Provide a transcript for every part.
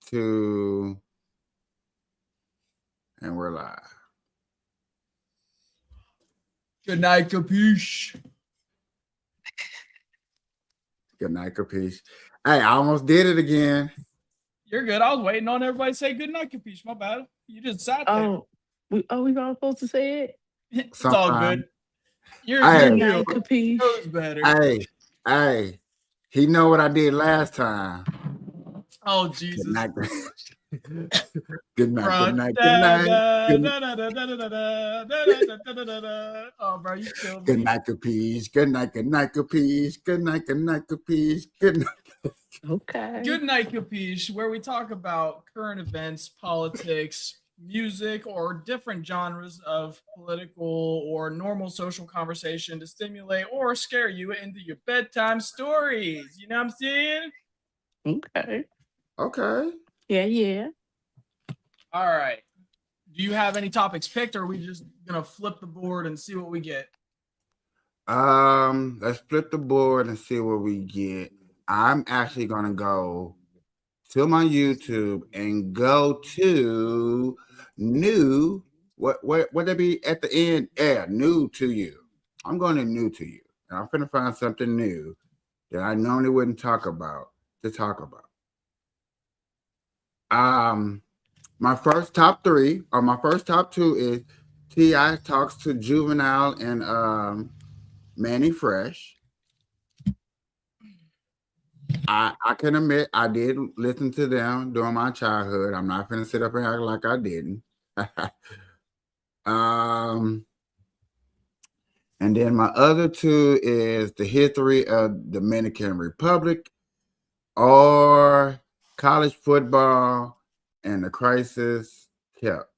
2, and we're live. Good night, Capiche. Good night, Capiche. Hey, I almost did it again. You're good. I was waiting on everybody to say good night, Capiche. My bad. You just sat there. Oh, we not supposed to say it? It's all Sometime. good. You're Hey. Good new. night, Capiche. Knows better. Hey, he know what I did last time. Oh, Good Jesus. night. Good night. Bro. Good night. Good night. Good, Oh, bro, you killed good me. night, Capiche. Good night. Good night, Capiche. Good night. Good night, Capiche. Good night. Okay. Good night, Capiche, where we talk about current events, politics, music, or different genres of political or normal social conversation to stimulate or scare you into your bedtime stories. You know what I'm saying? Okay. Okay. Yeah. All right. Do you have any topics picked, or are we just gonna flip the board and see what we get? Let's flip the board and see what we get. I'm actually gonna go to my YouTube and go to new. What would that be at the end? Yeah, new to you. I'm going to new to you, and I'm gonna find something new that I normally wouldn't talk about to talk about. My first top 3 or my first top 2 is T.I. talks to Juvenile and Manny Fresh. I can admit I did listen to them during my childhood. I'm not gonna sit up and act like I didn't. And then my other 2 is the history of Dominican Republic or college football and the crisis kept.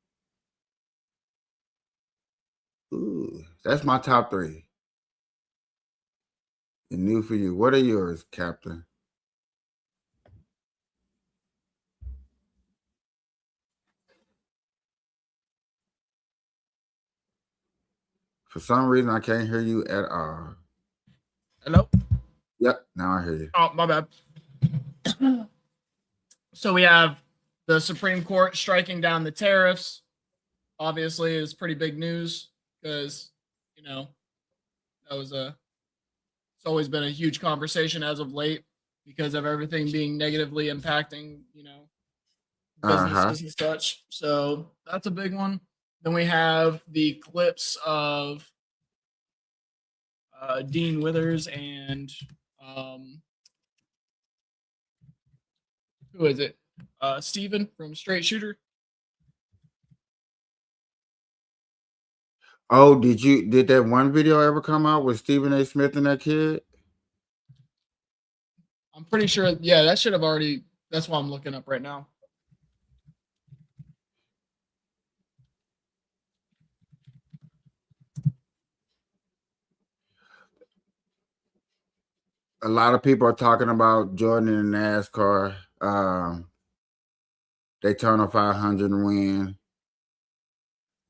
Ooh, that's my top 3. And new for you. What are yours, Captain? For some reason, I can't hear you at all. Hello? Yep, now I hear you. Oh, my bad. So we have the Supreme Court striking down the tariffs. Obviously, is pretty big news because, that was it's always been a huge conversation as of late because of everything being negatively impacting, businesses and such. So that's a big one. Then we have the clips of Dean Withers and who is it? Steven from Straight Shooter. Oh, did that one video ever come out with Stephen A. Smith and that kid? I'm pretty sure, yeah, that should have already, that's what I'm looking up right now. A lot of people are talking about Jordan in NASCAR. Daytona 500 win.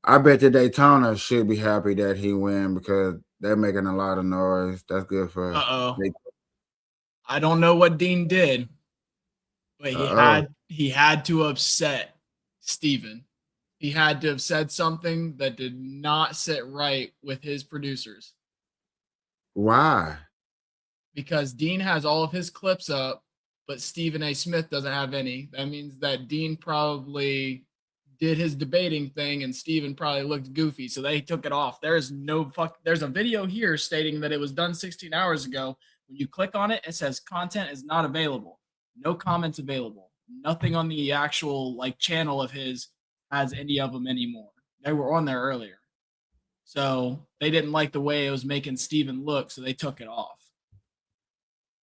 I bet the Daytona should be happy that he win because they're making a lot of noise. That's good for. I don't know what Dean did, but he had to upset Steven. He had to have said something that did not sit right with his producers. Why? Because Dean has all of his clips up, but Stephen A. Smith doesn't have any. That means that Dean probably did his debating thing and Steven probably looked goofy, so they took it off. There's a video here stating that it was done 16 hours ago. When you click on it, it says content is not available. No comments available. Nothing on the actual channel of his has any of them anymore. They were on there earlier. So they didn't like the way it was making Steven look, so they took it off.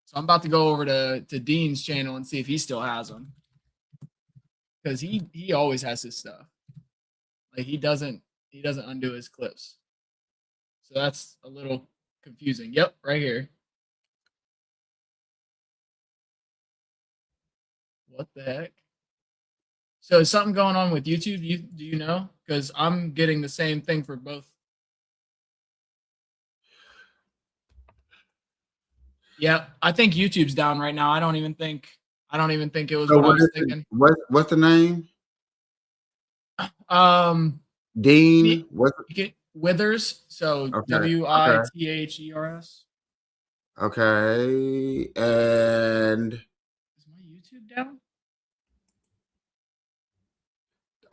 So I'm about to go over to Dean's channel and see if he still has them. Because he always has his stuff. He doesn't undo his clips. So that's a little confusing. Yep, right here. What the heck? So is something going on with YouTube? Do you know? Because I'm getting the same thing for both. Yeah, I think YouTube's down right now. I don't even think I don't even think it was So what I what was is thinking. what's the name? You Dean. What? get Withers. So Okay. Okay. Withers. Okay. And Is my YouTube down?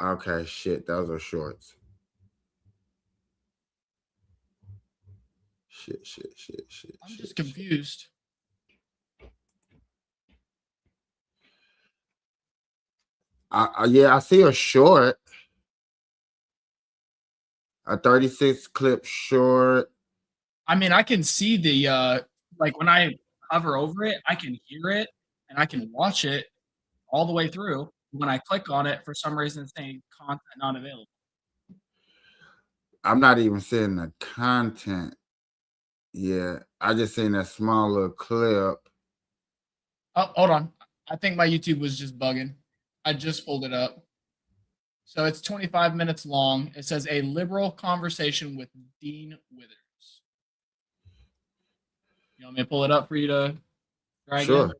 okay, shit, those are shorts. Shit. I'm just confused. Yeah, I see a short, a 36 clip short. I mean, I can see the like when I hover over it, I can hear it and I can watch it all the way through. When I click on it, for some reason it's saying content not available. I'm not even seeing the content yet. I just seen that small little clip. Oh, hold on. I think my YouTube was just bugging. I just pulled it up. So it's 25 minutes long. It says a liberal conversation with Dean Withers. You want me to pull it up for you to try again?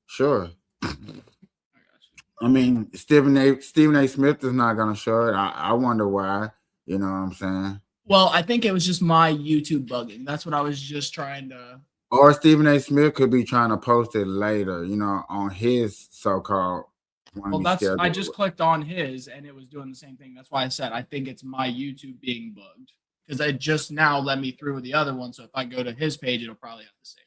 Sure. I got you. I mean, Stephen A. Smith is not gonna show it. I wonder why. You know what I'm saying? Well, I think it was just my YouTube bugging. That's what I was just trying to. Or Stephen A. Smith could be trying to post it later, on his so-called Well, one that's I schedule. just clicked on his and it was doing the same thing. That's why I said I think it's my YouTube being bugged because it just now let me through with the other one. So if I go to his page, it'll probably have the same thing.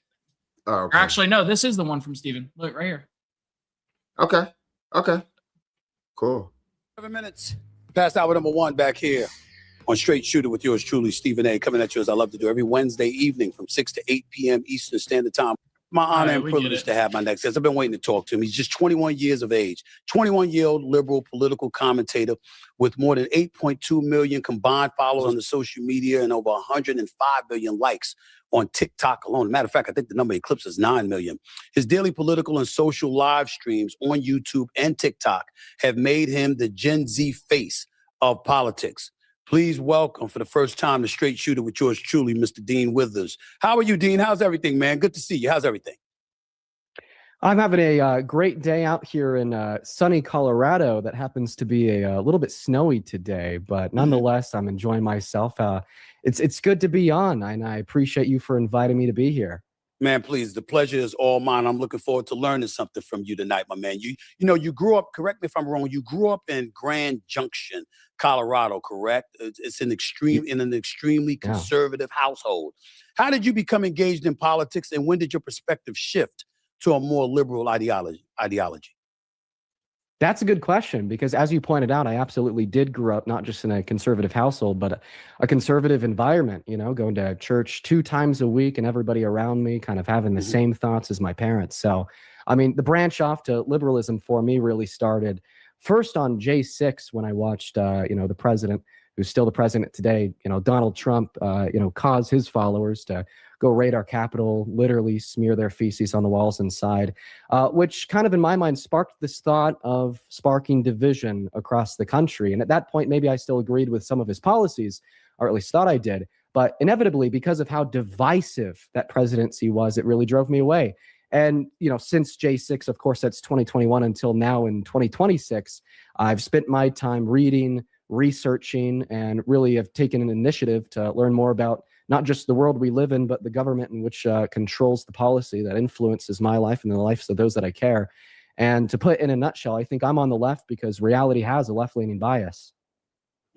Oh, okay. Or actually, no, this is the one from Steven. Look right here. Okay. Cool. 7 minutes. Past hour number one back here on Straight Shooter with yours truly, Stephen A. Coming at you as I love to do every Wednesday evening from 6 to 8 p.m. Eastern Standard Time. My honor and privilege to have my next guest. I've been waiting to talk to him. He's just 21 years of age, 21-year-old liberal political commentator with more than 8.2 million combined followers on the social media and over 105 million likes on TikTok alone. Matter of fact, I think the number eclipses 9 million. His daily political and social live streams on YouTube and TikTok have made him the Gen Z face of politics. Please welcome for the first time the Straight Shooter with yours truly, Mr. Dean Withers. How are you, Dean? How's everything, man? Good to see you. How's everything? I'm having a great day out here in sunny Colorado that happens to be a little bit snowy today, but nonetheless, I'm enjoying myself. It's good to be on, and I appreciate you for inviting me to be here. Man, please, the pleasure is all mine. I'm looking forward to learning something from you tonight, my man. You grew up, correct me if I'm wrong, you grew up in Grand Junction, Colorado, correct? It's in an extremely conservative household. How did you become engaged in politics, and when did your perspective shift to a more liberal ideology? That's a good question because, as you pointed out, I absolutely did grow up not just in a conservative household, but a conservative environment, going to church 2 times a week and everybody around me kind of having the same thoughts as my parents. So, I mean, the branch off to liberalism for me really started first on J6 when I watched, the president, who's still the president today, Donald Trump, cause his followers to go raid our Capitol, literally smear their feces on the walls inside, which kind of in my mind sparked this thought of sparking division across the country. And at that point, maybe I still agreed with some of his policies, or at least thought I did. But inevitably, because of how divisive that presidency was, it really drove me away. And, since J6, of course, that's 2021 until now in 2026, I've spent my time reading, researching, and really have taken an initiative to learn more about not just the world we live in, but the government in which controls the policy that influences my life and the lives of those that I care. And to put in a nutshell, I think I'm on the left because reality has a left-leaning bias.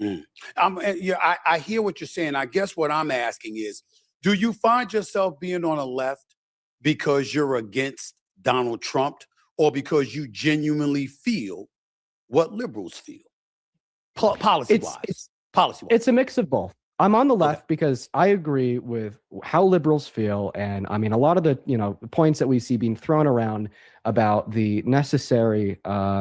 I hear what you're saying. I guess what I'm asking is, do you find yourself being on the left because you're against Donald Trump or because you genuinely feel what liberals feel? Policy-wise. It's a mix of both. I'm on the left because I agree with how liberals feel. And I mean, a lot of the, points that we see being thrown around about the necessary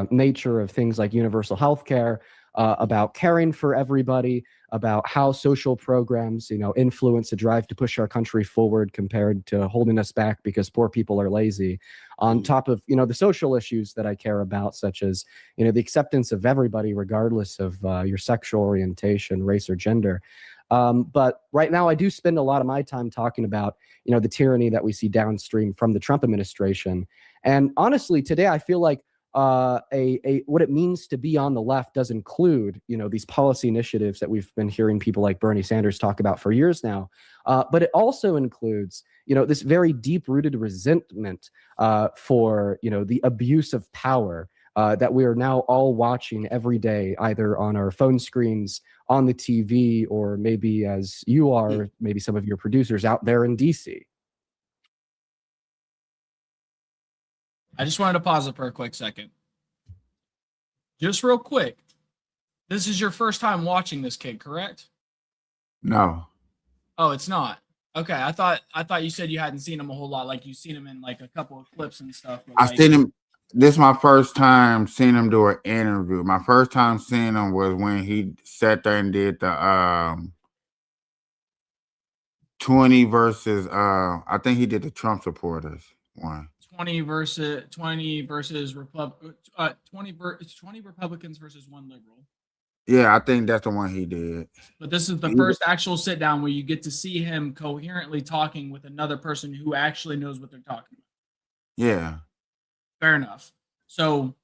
nature of things like universal health care, about caring for everybody, about how social programs, influence the drive to push our country forward compared to holding us back because poor people are lazy. On top of, the social issues that I care about, such as, the acceptance of everybody, regardless of your sexual orientation, race, or gender. But right now, I do spend a lot of my time talking about, the tyranny that we see downstream from the Trump administration. And honestly, today I feel like what it means to be on the left does include, these policy initiatives that we've been hearing people like Bernie Sanders talk about for years now. But it also includes, this very deep-rooted resentment for, the abuse of power that we are now all watching every day, either on our phone screens, on the TV, or maybe as you are, maybe some of your producers out there in DC. I just wanted to pause it for a quick second. Just real quick. This is your first time watching this kid, correct? No. Oh, it's not. Okay, I thought you said you hadn't seen him a whole lot, like you've seen him in like a couple of clips and stuff. I seen him. This is my first time seeing him do an interview. My first time seeing him was when he sat there and did the 20 versus I think he did the Trump supporters one. 20 versus Republicans versus one liberal. Yeah, I think that's the one he did. But this is the first actual sit down where you get to see him coherently talking with another person who actually knows what they're talking about. Yeah. Fair enough. So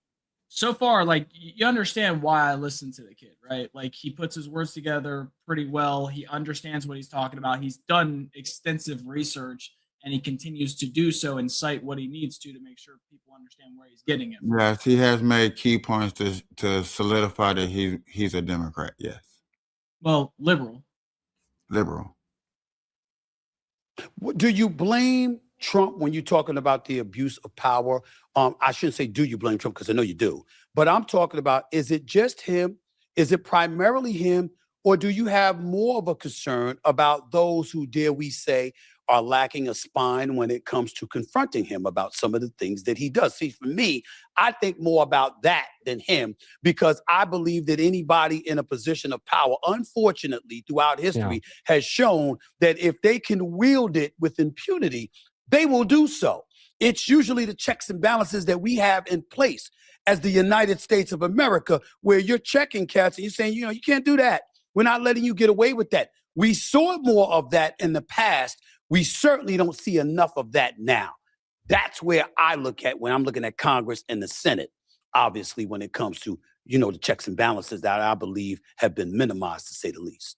far, like, you understand why I listen to the kid, right? Like, he puts his words together pretty well. He understands what he's talking about. He's done extensive research, and he continues to do so and cite what he needs to make sure people understand where he's getting it from. Yes, he has made key points to solidify that he's a Democrat. Yes. Well, liberal. Do you blame Trump when you're talking about the abuse of power? I shouldn't say do you blame Trump, because I know you do. But I'm talking about, is it just him? Is it primarily him? Or do you have more of a concern about those who, dare we say, are lacking a spine when it comes to confronting him about some of the things that he does? See, for me, I think more about that than him, because I believe that anybody in a position of power, unfortunately, throughout history, has shown that if they can wield it with impunity, they will do so. It's usually the checks and balances that we have in place as the United States of America, where you're checking cats and you're saying, you can't do that. We're not letting you get away with that. We saw more of that in the past. We certainly don't see enough of that now. That's where I look at when I'm looking at Congress and the Senate, obviously, when it comes to, the checks and balances that I believe have been minimized, to say the least.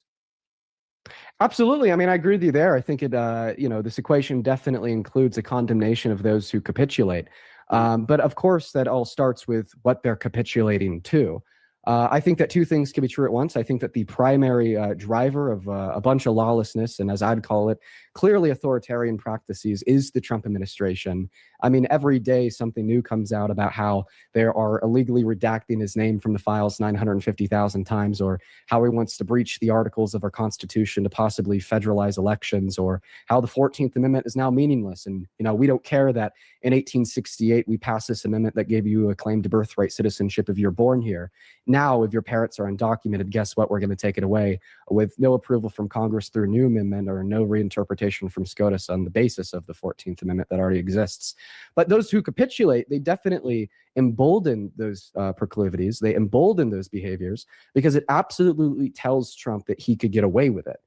Absolutely. I mean, I agree with you there. I think this equation definitely includes a condemnation of those who capitulate. But of course, that all starts with what they're capitulating to. I think that two things can be true at once. I think that the primary driver of a bunch of lawlessness, and as I'd call it, clearly authoritarian practices, is the Trump administration. I mean, every day something new comes out about how they are illegally redacting his name from the files 950,000 times, or how he wants to breach the articles of our Constitution to possibly federalize elections, or how the 14th Amendment is now meaningless. And, we don't care that in 1868 we passed this amendment that gave you a claim to birthright citizenship if you're born here. Now, if your parents are undocumented, guess what? We're going to take it away with no approval from Congress through a new amendment or no reinterpretation from SCOTUS on the basis of the 14th Amendment that already exists. But those who capitulate, they definitely embolden those proclivities. They embolden those behaviors because it absolutely tells Trump that he could get away with it.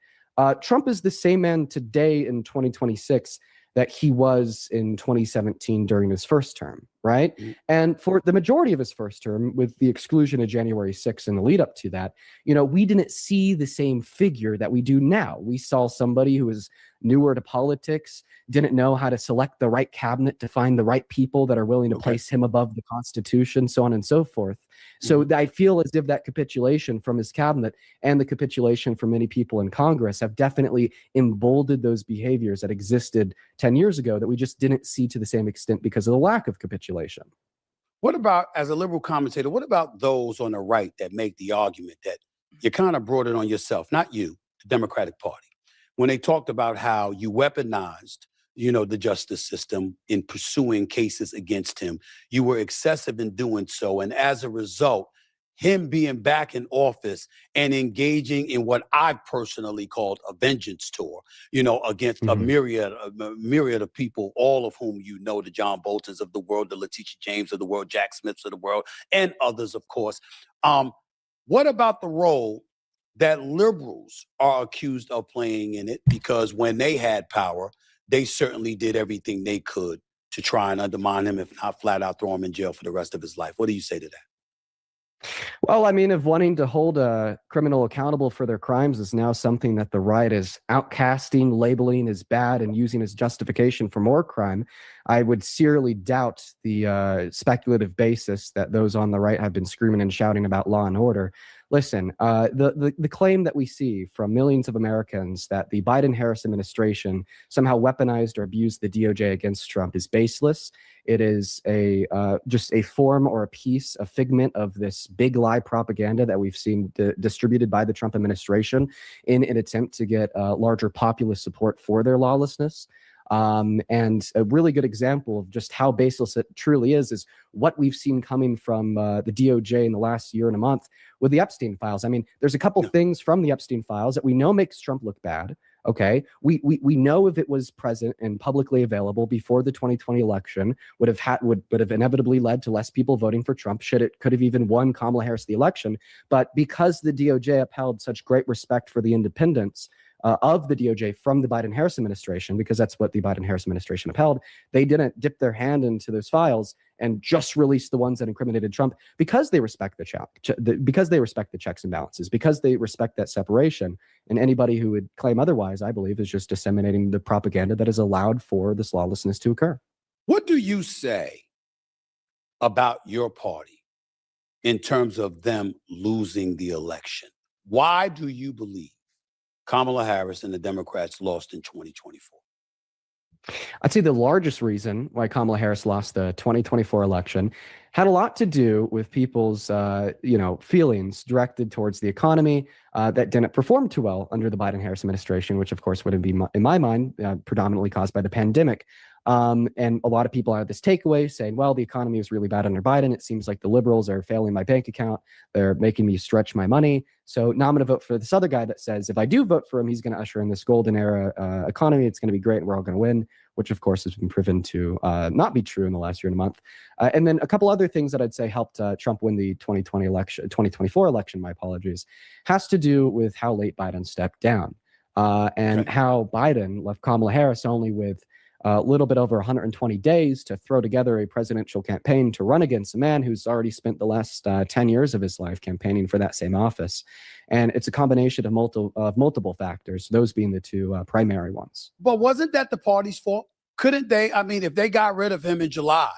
Trump is the same man today in 2026 that he was in 2017 during his first term, right? And for the majority of his first term, with the exclusion of January 6th and the lead up to that, we didn't see the same figure that we do now. We saw somebody who was newer to politics, didn't know how to select the right cabinet to find the right people that are willing to place him above the Constitution, so on and so forth. So I feel as if that capitulation from his cabinet and the capitulation from many people in Congress have definitely emboldened those behaviors that existed 10 years ago that we just didn't see to the same extent because of the lack of capitulation. What about, as a liberal commentator, what about those on the right that make the argument that you kind of brought it on yourself, not you, the Democratic Party, when they talked about how you weaponized, the justice system in pursuing cases against him? You were excessive in doing so. And as a result, him being back in office and engaging in what I've personally called a vengeance tour, against a myriad of people, all of whom the John Boltons of the world, the Letitia James of the world, Jack Smiths of the world, and others, of course. What about the role that liberals are accused of playing in it? Because when they had power, they certainly did everything they could to try and undermine him, if not flat out throw him in jail for the rest of his life. What do you say to that? Well, I mean, if wanting to hold a criminal accountable for their crimes is now something that the right is outcasting, labeling as bad, and using as justification for more crime, I would seriously doubt the speculative basis that those on the right have been screaming and shouting about law and order. Listen, the claim that we see from millions of Americans that the Biden-Harris administration somehow weaponized or abused the DOJ against Trump is baseless. It is just a form or a piece, a figment of this big lie propaganda that we've seen distributed by the Trump administration in an attempt to get larger populist support for their lawlessness. And a really good example of just how baseless it truly is what we've seen coming from the DOJ in the last year and a month with the Epstein files. I mean, there's a couple things from the Epstein files that we know makes Trump look bad. Okay, we know if it was present and publicly available before the 2020 election, would have inevitably led to less people voting for Trump. Could have even won Kamala Harris the election. But because the DOJ upheld such great respect for the independence of the DOJ from the Biden-Harris administration, because that's what the Biden-Harris administration upheld, they didn't dip their hand into those files and just release the ones that incriminated Trump because they respect because they respect the checks and balances, because they respect that separation. And anybody who would claim otherwise, I believe, is just disseminating the propaganda that has allowed for this lawlessness to occur. What do you say about your party in terms of them losing the election? Why do you believe Kamala Harris and the Democrats lost in 2024? I'd say the largest reason why Kamala Harris lost the 2024 election had a lot to do with people's, feelings directed towards the economy that didn't perform too well under the Biden-Harris administration, which of course would be, in my mind, predominantly caused by the pandemic. And a lot of people have this takeaway saying, well, the economy was really bad under Biden. It seems like the liberals are failing my bank account. They're making me stretch my money. So now I'm going to vote for this other guy that says, if I do vote for him, he's going to usher in this golden era economy. It's going to be great and we're all going to win, which of course has been proven to not be true in the last year and a month. And then a couple other things that I'd say helped Trump win the 2024 election, my apologies, has to do with how late Biden stepped down and how Biden left Kamala Harris only with a little bit over 120 days to throw together a presidential campaign to run against a man who's already spent the last 10 years of his life campaigning for that same office. And it's a combination of multiple factors, those being the two primary ones. But wasn't that the party's fault? Couldn't they? I mean, if they got rid of him in July,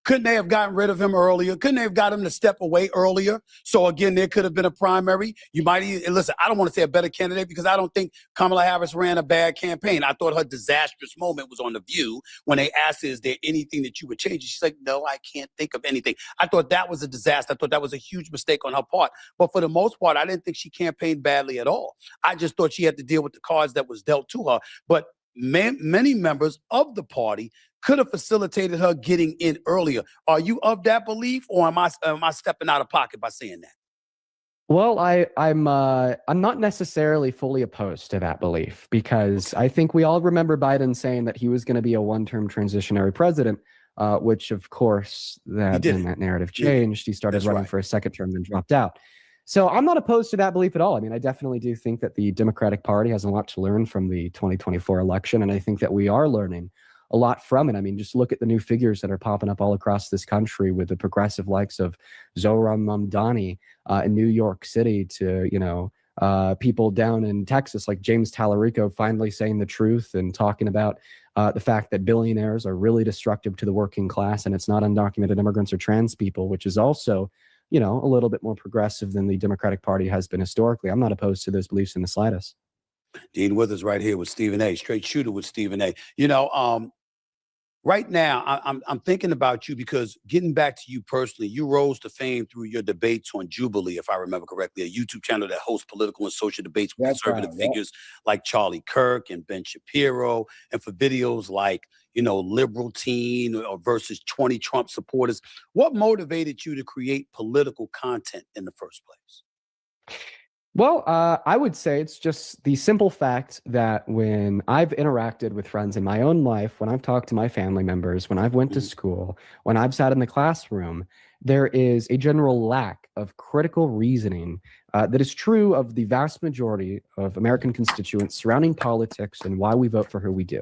couldn't they have gotten rid of him earlier? Couldn't they have got him to step away earlier? So again, there could have been a primary. You might even, listen, I don't want to say a better candidate because I don't think Kamala Harris ran a bad campaign. I thought her disastrous moment was on The View when they asked her, is there anything that you would change? And she's like, no, I can't think of anything. I thought that was a disaster. I thought that was a huge mistake on her part. But for the most part, I didn't think she campaigned badly at all. I just thought she had to deal with the cards that was dealt to her. But many members of the party could have facilitated her getting in earlier. Are you of that belief, or am I stepping out of pocket by saying that? Well, I'm not necessarily fully opposed to that belief because I think we all remember Biden saying that he was going to be a one-term transitionary president, which of course that narrative changed. He started running for a second term, then dropped out. So I'm not opposed to that belief at all. I mean, I definitely do think that the Democratic Party has a lot to learn from the 2024 election, and I think that we are learning a lot from it. I mean, just look at the new figures that are popping up all across this country with the progressive likes of Zohran Mamdani in New York City to, people down in Texas like James Tallarico finally saying the truth and talking about the fact that billionaires are really destructive to the working class and it's not undocumented immigrants or trans people, which is also, a little bit more progressive than the Democratic Party has been historically. I'm not opposed to those beliefs in the slightest. Dean Withers right here with Stephen A. Straight shooter with Stephen A. Right now, I'm thinking about you because getting back to you personally, you rose to fame through your debates on Jubilee, if I remember correctly, a YouTube channel that hosts political and social debates with conservative figures like Charlie Kirk and Ben Shapiro, and for videos like, Liberal Teen or versus 20 Trump supporters. What motivated you to create political content in the first place? Well, I would say it's just the simple fact that when I've interacted with friends in my own life, when I've talked to my family members, when I've went to school, when I've sat in the classroom, there is a general lack of critical reasoning that is true of the vast majority of American constituents surrounding politics and why we vote for who we do.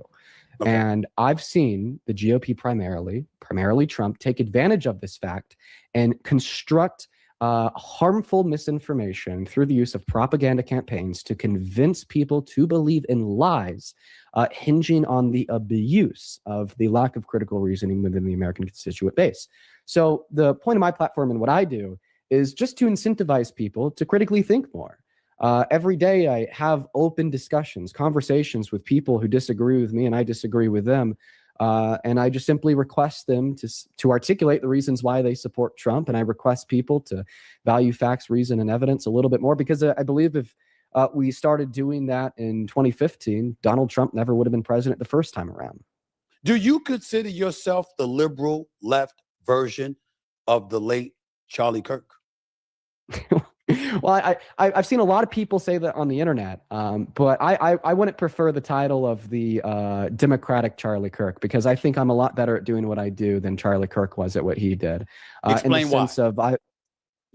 Okay. And I've seen the GOP primarily Trump, take advantage of this fact and construct harmful misinformation through the use of propaganda campaigns to convince people to believe in lies, hinging on the abuse of the lack of critical reasoning within the American constituent base. So the point of my platform and what I do is just to incentivize people to critically think more. Every day I have open discussions, conversations with people who disagree with me and I disagree with them. And I just simply request them to articulate the reasons why they support Trump. And I request people to value facts, reason, and evidence a little bit more, because I believe if we started doing that in 2015, Donald Trump never would have been president the first time around. Do you consider yourself the liberal left version of the late Charlie Kirk? Well, I've seen a lot of people say that on the internet, but I wouldn't prefer the title of the Democratic Charlie Kirk, because I think I'm a lot better at doing what I do than Charlie Kirk was at what he did. Explain why.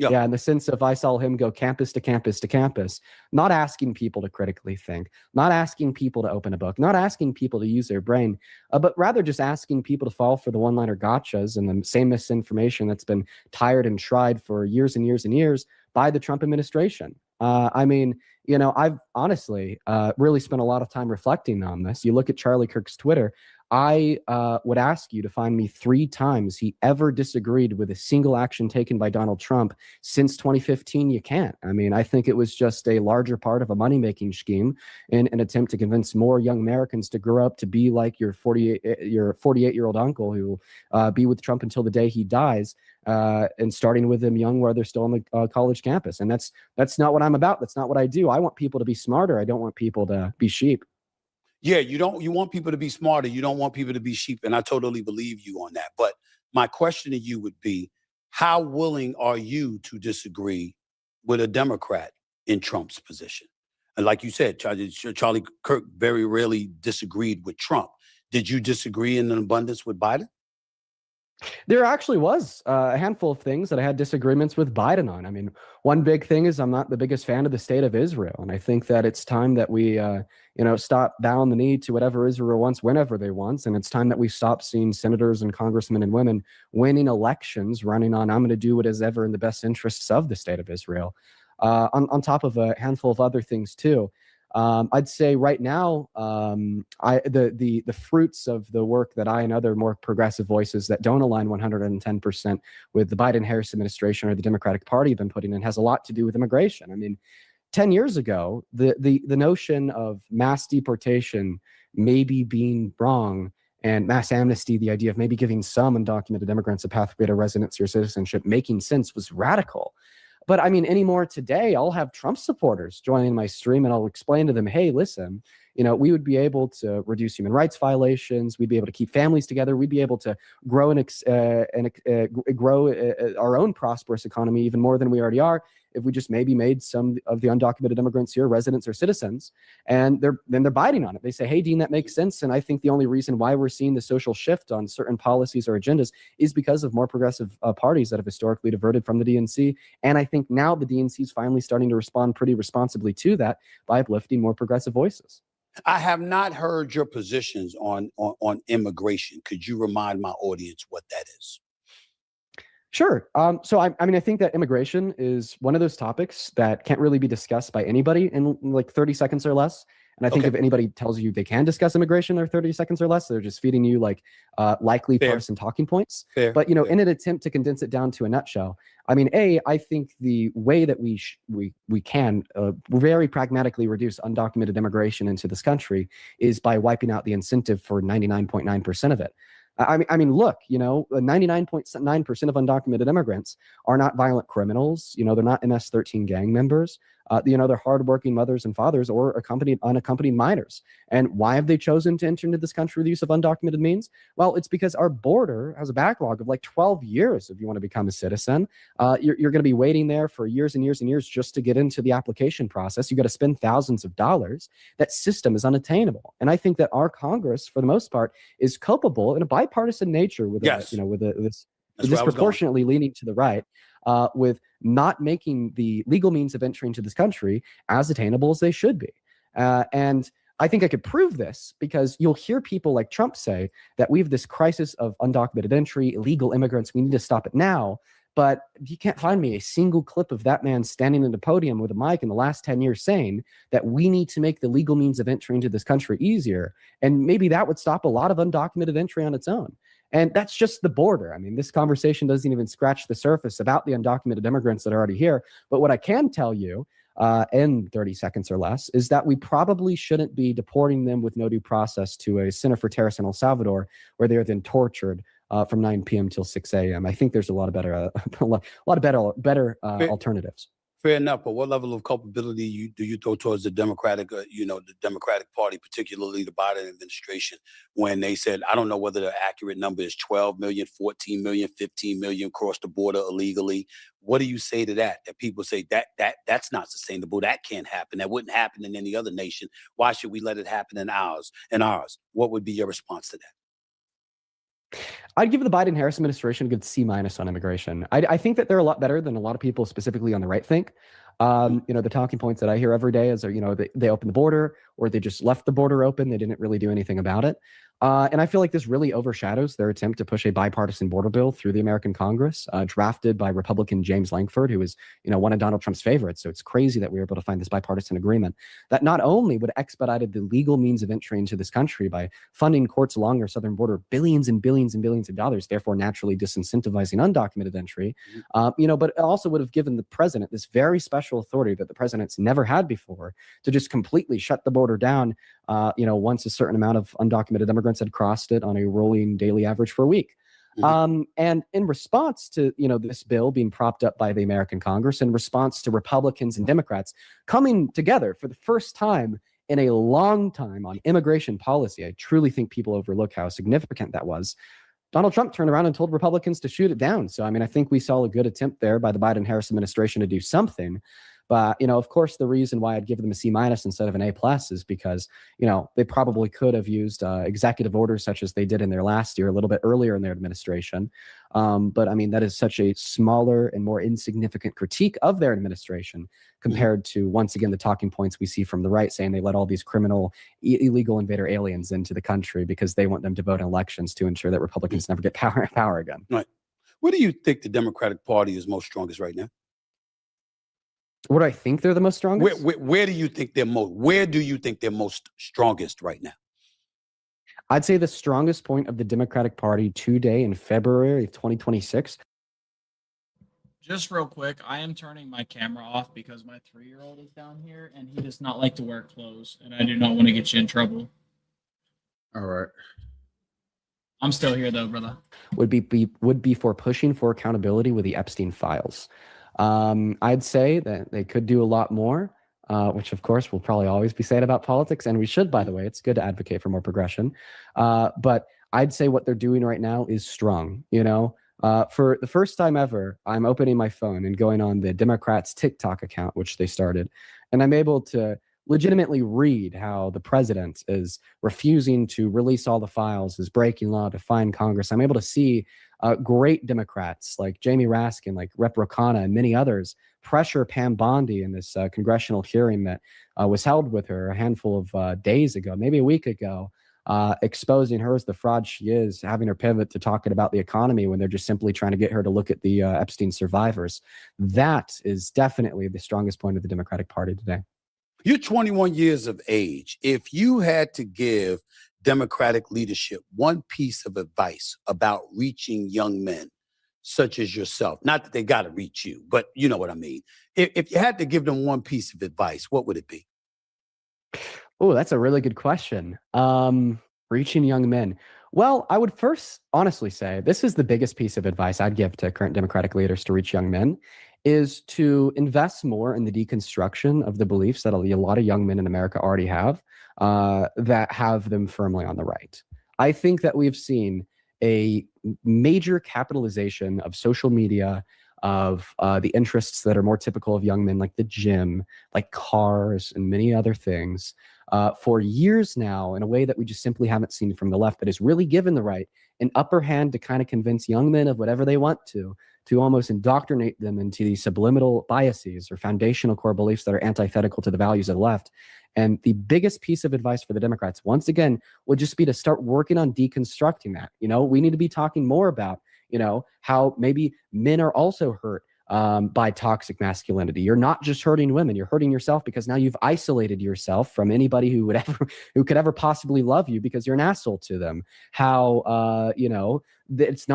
Yeah, in the sense of I saw him go campus to campus to campus, not asking people to critically think, not asking people to open a book, not asking people to use their brain, but rather just asking people to fall for the one-liner gotchas and the same misinformation that's been tired and tried for years and years and years by the Trump administration. I mean, I've honestly really spent a lot of time reflecting on this. You look at Charlie Kirk's Twitter. I would ask you to find me 3 times he ever disagreed with a single action taken by Donald Trump since 2015. You can't. I mean, I think it was just a larger part of a money-making scheme in an attempt to convince more young Americans to grow up to be like your 48-year-old uncle who will be with Trump until the day he dies, and starting with them young while they're still on the college campus. And that's not what I'm about. That's not what I do. I want people to be smarter. I don't want people to be sheep. Yeah, you want people to be smarter. You don't want people to be sheep. And I totally believe you on that. But my question to you would be, how willing are you to disagree with a Democrat in Trump's position? And like you said, Charlie Kirk very rarely disagreed with Trump. Did you disagree in an abundance with Biden? There actually was a handful of things that I had disagreements with Biden on. I mean, one big thing is I'm not the biggest fan of the state of Israel. And I think that it's time that we, stop bowing the knee to whatever Israel wants, whenever they want. And it's time that we stop seeing senators and congressmen and women winning elections, running on, I'm going to do what is ever in the best interests of the state of Israel, on top of a handful of other things too. I'd say right now, the fruits of the work that I and other more progressive voices that don't align 110% with the Biden-Harris administration or the Democratic Party have been putting in has a lot to do with immigration. I mean, 10 years ago, the notion of mass deportation maybe being wrong and mass amnesty, the idea of maybe giving some undocumented immigrants a pathway to residency or citizenship making sense was radical. But I mean, anymore today, I'll have Trump supporters joining my stream and I'll explain to them, hey, listen, we would be able to reduce human rights violations. We'd be able to keep families together. We'd be able to grow grow our own prosperous economy even more than we already are if we just maybe made some of the undocumented immigrants here residents or citizens. And they're biting on it. They say, hey, Dean, that makes sense. And I think the only reason why we're seeing the social shift on certain policies or agendas is because of more progressive parties that have historically diverted from the DNC. And I think now the DNC is finally starting to respond pretty responsibly to that by uplifting more progressive voices. I have not heard your positions on immigration. Could you remind my audience what that is? Sure. So I mean, I think that immigration is one of those topics that can't really be discussed by anybody in like 30 seconds or less. And I think if anybody tells you they can discuss immigration in 30 seconds or less, they're just feeding you like likely partisan talking points. But, in an attempt to condense it down to a nutshell, I mean, I think the way that we can very pragmatically reduce undocumented immigration into this country is by wiping out the incentive for 99.9% of it. I mean, look, 99.9% of undocumented immigrants are not violent criminals. They're not MS-13 gang members. They're hardworking mothers and fathers or unaccompanied minors. And why have they chosen to enter into this country with the use of undocumented means? Well, it's because our border has a backlog of like 12 years if you want to become a citizen. You're going to be waiting there for years and years and years just to get into the application process. You got to spend thousands of dollars. That system is unattainable. And I think that our Congress, for the most part, is culpable in a bipartisan nature with this disproportionately leaning to the right, with not making the legal means of entering to this country as attainable as they should be. And I think I could prove this because you'll hear people like Trump say that we have this crisis of undocumented entry, illegal immigrants. We need to stop it now. But you can't find me a single clip of that man standing in the podium with a mic in the last 10 years saying that we need to make the legal means of entry into this country easier. And maybe that would stop a lot of undocumented entry on its own. And that's just the border. I mean, this conversation doesn't even scratch the surface about the undocumented immigrants that are already here. But what I can tell you in 30 seconds or less is that we probably shouldn't be deporting them with no due process to a center for terrorists in El Salvador, where they are then tortured from 9 p.m. till 6 a.m. I think there's a lot of better, alternatives. Fair enough, but what level of culpability do you throw towards the Democratic, the Democratic Party, particularly the Biden administration, when they said, I don't know whether the accurate number is 12 million, 14 million, 15 million crossed the border illegally. What do you say to that? That people say that's not sustainable. That can't happen. That wouldn't happen in any other nation. Why should we let it happen in ours? What would be your response to that? I'd give the Biden-Harris administration a good C- on immigration. I think that they're a lot better than a lot of people, specifically on the right, think. The talking points that I hear every day is, they opened the border, or they just left the border open. They didn't really do anything about it. And I feel like this really overshadows their attempt to push a bipartisan border bill through the American Congress, drafted by Republican James Lankford, who was, one of Donald Trump's favorites. So it's crazy that we were able to find this bipartisan agreement that not only would expedited the legal means of entry into this country by funding courts along our southern border billions and billions and billions of dollars, therefore naturally disincentivizing undocumented entry, but it also would have given the president this very special authority that the president's never had before to just completely shut the border down, once a certain amount of undocumented immigrants had crossed it on a rolling daily average for a week. And in response to, this bill being propped up by the American Congress, in response to Republicans and Democrats coming together for the first time in a long time on immigration policy, I truly think people overlook how significant that was. Donald Trump turned around and told Republicans to shoot it down. So, I think we saw a good attempt there by the Biden-Harris administration to do something. But, of course, the reason why I'd give them a C- instead of an A+ is because, they probably could have used executive orders such as they did in their last year, a little bit earlier in their administration. But that is such a smaller and more insignificant critique of their administration compared to, once again, the talking points we see from the right saying they let all these criminal, illegal invader aliens into the country because they want them to vote in elections to ensure that Republicans never get power again. Right. Where do you think the Democratic Party is most strongest right now? What do I think they're the most strongest? Where do you think they're most? Where do you think they're most strongest right now? I'd say the strongest point of the Democratic Party today in February of 2026. Just real quick, I am turning my camera off because my 3-year-old is down here and he does not like to wear clothes, and I do not want to get you in trouble. All right. I'm still here though, brother. Would be for pushing for accountability with the Epstein files. I'd say that they could do a lot more, which of course we'll probably always be saying about politics, and we should, by the way. It's good to advocate for more progression. But I'd say what they're doing right now is strong. For the first time ever, I'm opening my phone and going on the Democrats' TikTok account, which they started, and I'm able to legitimately read how the president is refusing to release all the files, is breaking law, defying Congress. I'm able to see great Democrats like Jamie Raskin, like Rep. Rokana, and many others pressure Pam Bondi in this congressional hearing that was held with her a handful of days ago, maybe a week ago, exposing her as the fraud she is, having her pivot to talking about the economy when they're just simply trying to get her to look at the Epstein survivors. That is definitely the strongest point of the Democratic Party today. You're 21 years of age. If you had to give Democratic leadership one piece of advice about reaching young men such as yourself, not that they got to reach you, but you know what I mean. If you had to give them one piece of advice, what would it be? Oh, that's a really good question. Reaching young men. Well, I would first honestly say this is the biggest piece of advice I'd give to current Democratic leaders to reach young men, is to invest more in the deconstruction of the beliefs that a lot of young men in America already have, that have them firmly on the right. I think that we've seen a major capitalization of social media, of the interests that are more typical of young men, like the gym, like cars, and many other things, for years now, in a way that we just simply haven't seen from the left, that has really given the right an upper hand to kind of convince young men of whatever they want to almost indoctrinate them into these subliminal biases or foundational core beliefs that are antithetical to the values of the left. And the biggest piece of advice for the Democrats, once again, would just be to start working on deconstructing that. We need to be talking more about, how maybe men are also hurt by toxic masculinity. You're not just hurting women, you're hurting yourself, because now you've isolated yourself from anybody who could ever possibly love you, because you're an asshole to them. How it's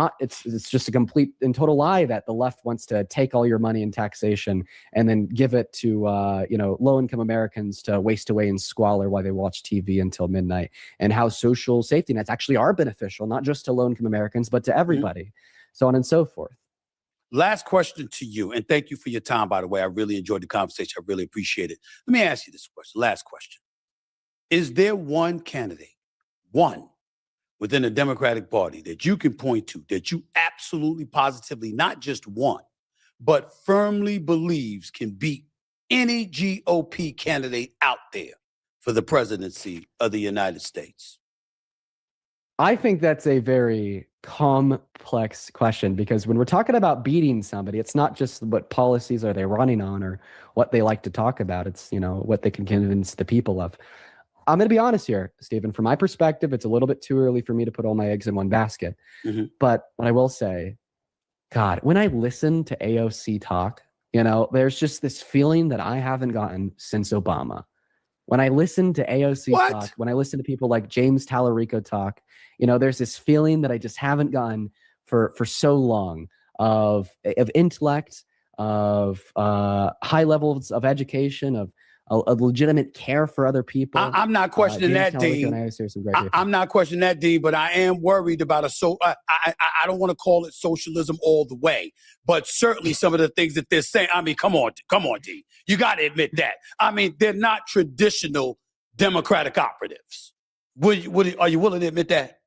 just a complete and total lie that the left wants to take all your money in taxation and then give it to low-income Americans to waste away in squalor while they watch TV until midnight, and how social safety nets actually are beneficial, not just to low-income Americans, but to everybody, so on and so forth. Last question to you, and thank you for your time, by the way. I really enjoyed the conversation. I really appreciate it. Let me ask you this question. Last question. Is there one candidate, one, within the Democratic Party that you can point to, that you absolutely, positively, not just one, but firmly believes can beat any GOP candidate out there for the presidency of the United States? I think that's a very complex question, because when we're talking about beating somebody, it's not just what policies are they running on or what they like to talk about. It's, what they can convince the people of. I'm going to be honest here, Stephen. From my perspective, it's a little bit too early for me to put all my eggs in one basket. Mm-hmm. But what I will say, God, when I listen to AOC talk, there's just this feeling that I haven't gotten since Obama. When I listen to AOC talk, when I listen to people like James Tallarico talk, there's this feeling that I just haven't gotten for so long of intellect, of high levels of education, of a legitimate care for other people. I'm not questioning that, Dean. I'm not questioning that, Dean, but I am worried about I don't want to call it socialism all the way, but certainly some of the things that they're saying. I mean, come on, Dean. You got to admit that. I mean, they're not traditional Democratic operatives. Are you willing to admit that?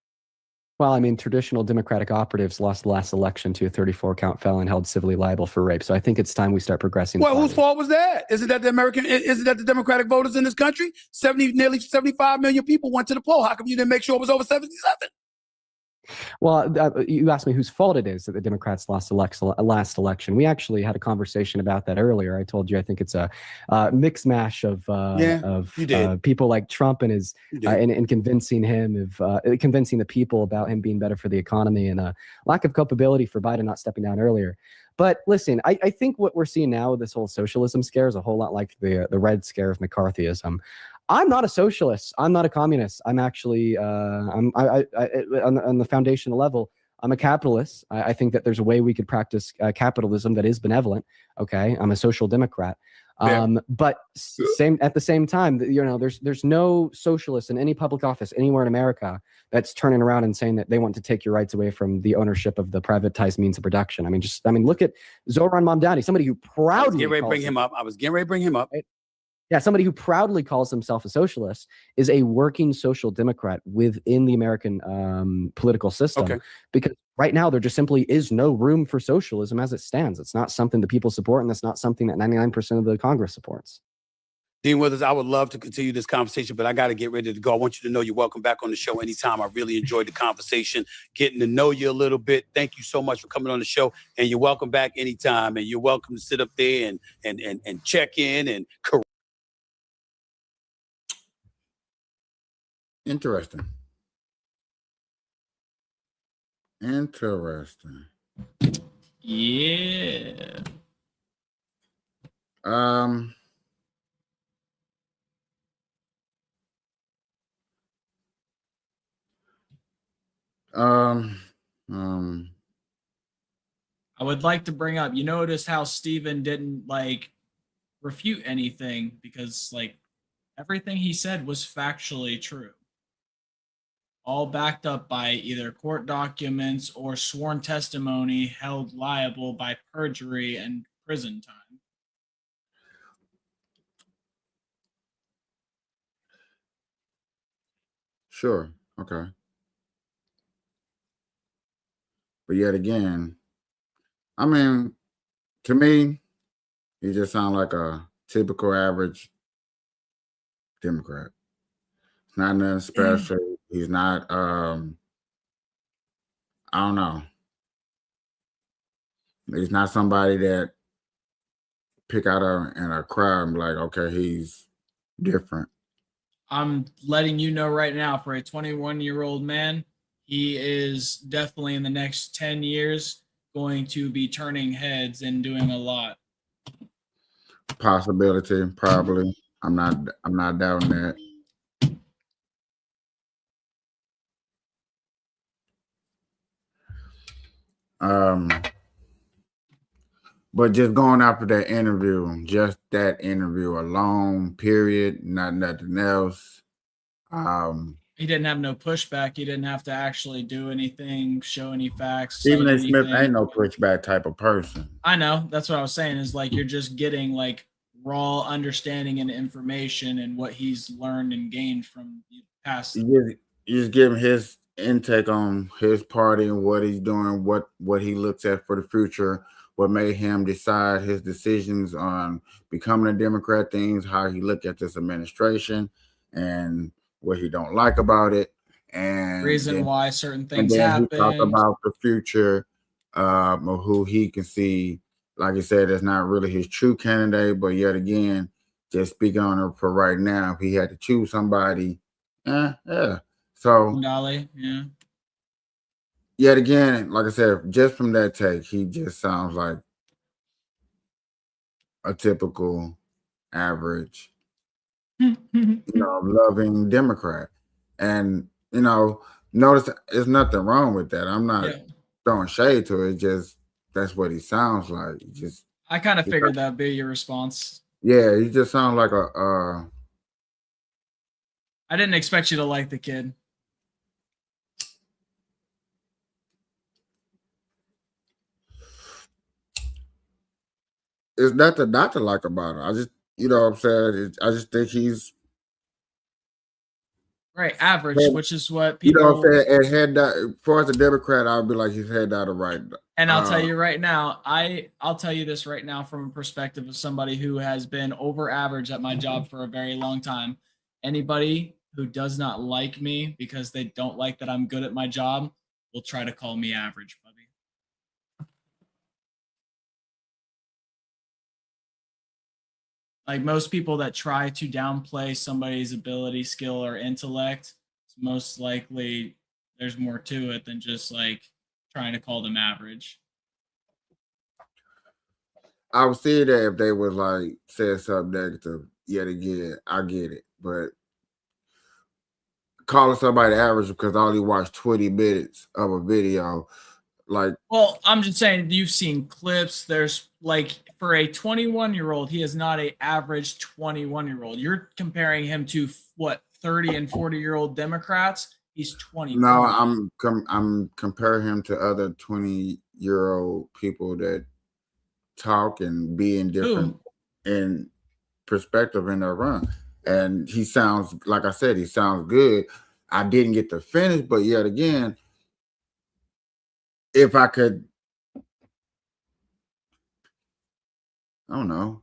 Well, I mean, traditional Democratic operatives lost the last election to a 34-count felon held civilly liable for rape. So I think it's time we start progressing. Well, whose fault was that? Isn't that the Democratic voters in this country? Nearly 75 million people went to the poll. How come you didn't make sure it was over 77? Well, you asked me whose fault it is that the Democrats lost last election. We actually had a conversation about that earlier. I told you I think it's a mix mash of people like Trump and his and convincing him of convincing the people about him being better for the economy, and lack of culpability for Biden not stepping down earlier. But listen, I think what we're seeing now with this whole socialism scare is a whole lot like the Red Scare of McCarthyism. I'm not a socialist. I'm not a communist. I'm actually, on the foundational level, I'm a capitalist. I think that there's a way we could practice capitalism that is benevolent. Okay, I'm a social democrat. But at the same time, there's no socialist in any public office anywhere in America that's turning around and saying that they want to take your rights away from the ownership of the privatized means of production. I mean, look at Zoran Mamdani, somebody who proudly. I was getting ready to bring him up. Yeah, somebody who proudly calls himself a socialist is a working social democrat within the American political system. Okay. Because right now there just simply is no room for socialism as it stands. It's not something that people support, and that's not something that 99% of the Congress supports. Dean Withers, I would love to continue this conversation, but I got to get ready to go. I want you to know you're welcome back on the show anytime. I really enjoyed the conversation, getting to know you a little bit. Thank you so much for coming on the show, and you're welcome back anytime. And you're welcome to sit up there and check in and correct. Interesting. Yeah. I would like to bring up, you notice how Stephen didn't refute anything, because everything he said was factually true. All backed up by either court documents or sworn testimony held liable by perjury and prison time. Sure. Okay. But yet again, I mean, to me, he just sounds like a typical average Democrat. It's not nothing special. He's not, I don't know. He's not somebody that pick out in a crowd and be like, okay, he's different. I'm letting you know right now, for a 21-year-old man, he is definitely in the next 10 years going to be turning heads and doing a lot. Possibility, probably. I'm not doubting that. Um, but just going after that interview, just that interview alone, period, not nothing else. He didn't have no pushback. He didn't have to actually do anything, show any facts, Stephen cite A. Smith anything. ain't no pushback type of person. I know. That's what I was saying, is like you're just getting like raw understanding and information and what he's learned and gained from the past. You just give him his intake on his party and what he's doing, what he looks at for the future, what made him decide his decisions on becoming a Democrat, things, how he looked at this administration, and what he don't like about it, and Reason then, why certain and things then he talked happen. about the future of who he can see. Like I said, it's not really his true candidate, but yet again, just speaking on it for right now, if he had to choose somebody, yeah. So Dolly, yeah. yet again, like I said, just from that take, he just sounds like a typical average, loving Democrat. And notice there's nothing wrong with that. I'm not Yeah. throwing shade to it. Just that's what he sounds like. I kind of figured that'd be your response. Yeah, he just sounds like a I didn't expect you to like the kid. it's nothing not to like about it. I just what I'm saying, I just think he's Right, average, head, which is what what I'm people. saying, and head down, as far as a Democrat, I'd be like he's head down the right. And I'll tell you right now, I'll tell you this right now from a perspective of somebody who has been over average at my job for a very long time. Anybody who does not like me because they don't like that I'm good at my job will try to call me average, buddy. Like most people that try to downplay somebody's ability, skill, or intellect, most likely there's more to it than just like trying to call them average. I would see that if they was like said something negative yet again. I get it, but calling somebody average because I only watched 20 minutes of a video, like, Well, I'm just saying you've seen clips. There's like for a 21-year-old, he is not a average 21-year-old. You're comparing him to what 30 and 40-year-old Democrats. He's 21. no, I'm comparing him to other 20-year-old people that talk and be in different in perspective in their run. And he sounds, like I said, he sounds good. I didn't get to finish, but yet again, if I could, I don't know.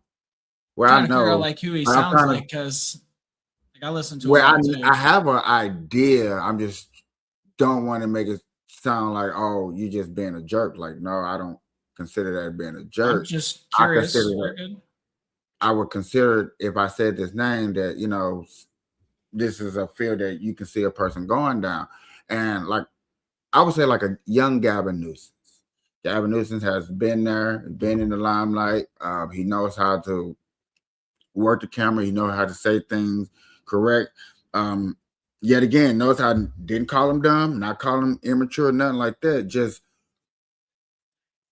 Well, Trying I to figure out know. like who he I'm sounds trying like, because like I listen to a Well, lot too. I have an idea. I'm just don't want to make it sound like, oh, you just being a jerk. Like, no, I don't consider that being a jerk. I'm just I curious. consider that. I would consider if I said this name that this is a field that you can see a person going down, and like I would say like a young Gavin Newsom. Gavin Newsom has been there, been in the limelight. He knows how to work the camera. He knows how to say things correct. Yet again, notice how I didn't call him dumb, not call him immature, nothing like that. Just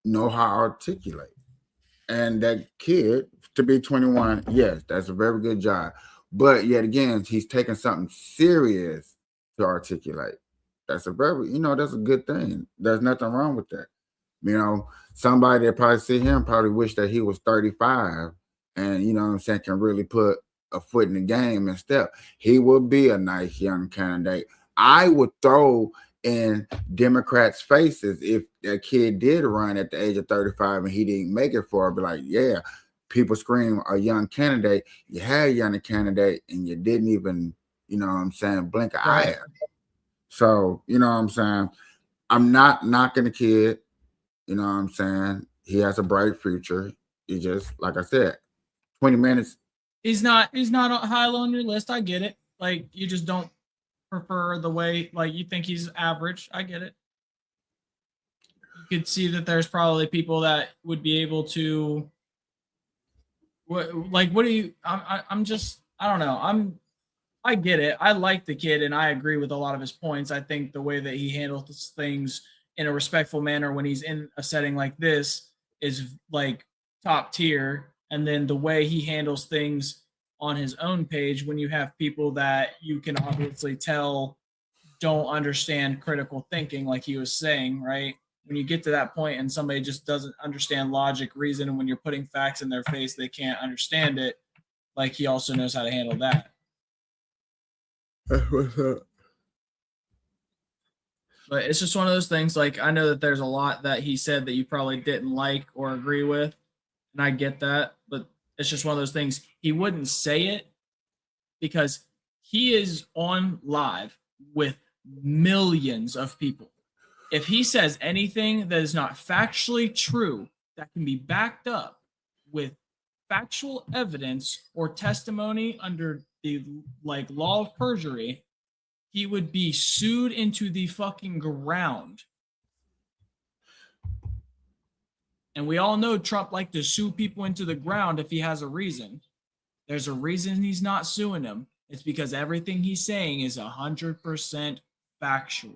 know how to articulate. And that kid to be 21, yes, that's a very good job. But yet again, he's taking something serious to articulate. That's a that's a good thing. There's nothing wrong with that. Somebody that probably see him probably wish that he was 35 and what I'm saying, can really put a foot in the game and step. He would be a nice young candidate. I would throw in Democrats' faces if that kid did run at the age of 35 and he didn't make it for it. Be like, yeah, people scream a young candidate. You had a young candidate and you didn't even, what I'm saying, blink an eye. So, what I'm saying? I'm not knocking the kid. You know what I'm saying? He has a bright future. He just, like I said, 20 minutes. He's not high on your list. I get it. like you just don't prefer the way like you think he's average. I get it. You could see that there's probably people that would be able to what do you I'm just I don't know. I get it. I like the kid and I agree with a lot of his points. I think the way that he handles things in a respectful manner when he's in a setting like this is like top tier. And then the way he handles things on his own page when you have people that you can obviously tell don't understand critical thinking, like he was saying, right? When you get to that point and somebody just doesn't understand logic, reason, and when you're putting facts in their face, they can't understand it. Like he also knows how to handle that. That's what's up. But it's just one of those things. Like I know that there's a lot that he said that you probably didn't like or agree with, and I get that. But it's just one of those things. He wouldn't say it because he is on live with millions of people. If he says anything that is not factually true, that can be backed up with factual evidence or testimony under the like law of perjury, he would be sued into the fucking ground. And we all know Trump liked to sue people into the ground if he has a reason. There's a reason he's not suing them. It's because everything he's saying is 100% factual.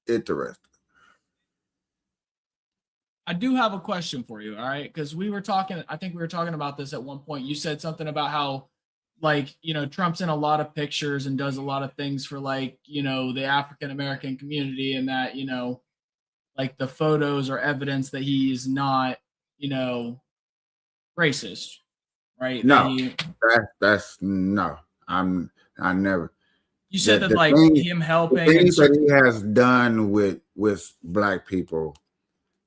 Interesting. I do have a question for you, all right? Because we were talking, I think we were talking about this at one point. You said something about how, like, you know, Trump's in a lot of pictures and does a lot of things for, like, you know, the African American community, and that, you know, like the photos are evidence that he's not, you know, racist, right? No, that's no. I never. You said that like him helping the and things that he has done with black people,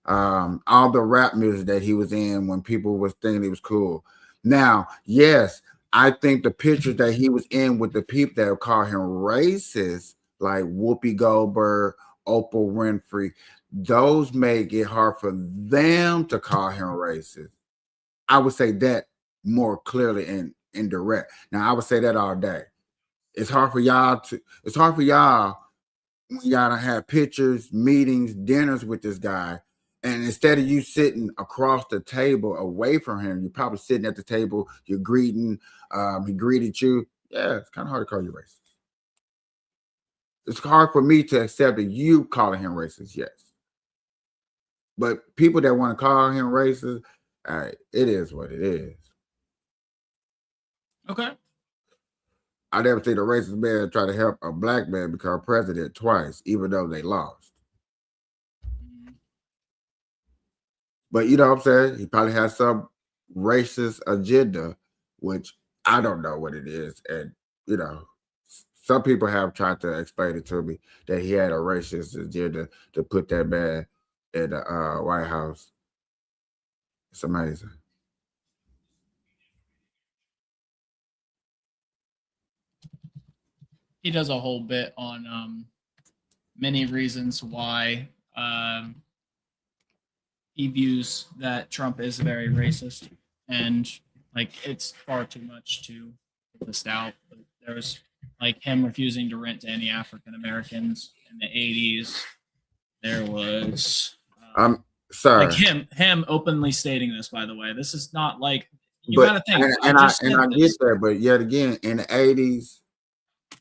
all the rap music that he was in when people was thinking he was cool. Now, yes, I think the pictures that he was in with the people that call him racist, like Whoopi Goldberg, Oprah Winfrey, those make it hard for them to call him racist. I would say that more clearly and indirect. Now, I would say that all day. It's hard for y'all when y'all don't have pictures, meetings, dinners with this guy. And instead of you sitting across the table away from him, you're probably sitting at the table, you're greeting, he greeted you. Yeah, it's kind of hard to call you racist. It's hard for me to accept that you calling him racist, yes. But people that want to call him racist, all right, it is what it is. Okay. I never seen a racist man try to help a black man become president twice, even though they lost. But you know what I'm saying? He probably has some racist agenda, which I don't know what it is. And, you know, some people have tried to explain it to me that he had a racist agenda to put that man in the White House. It's amazing. He does a whole bit on many reasons why he views that Trump is very racist, and like it's far too much to list out. But there was like him refusing to rent to any African Americans in the 80s. There was sorry. like him openly stating this. By the way, this is not like you but, gotta think. And I get that, but yet again, in the 80s.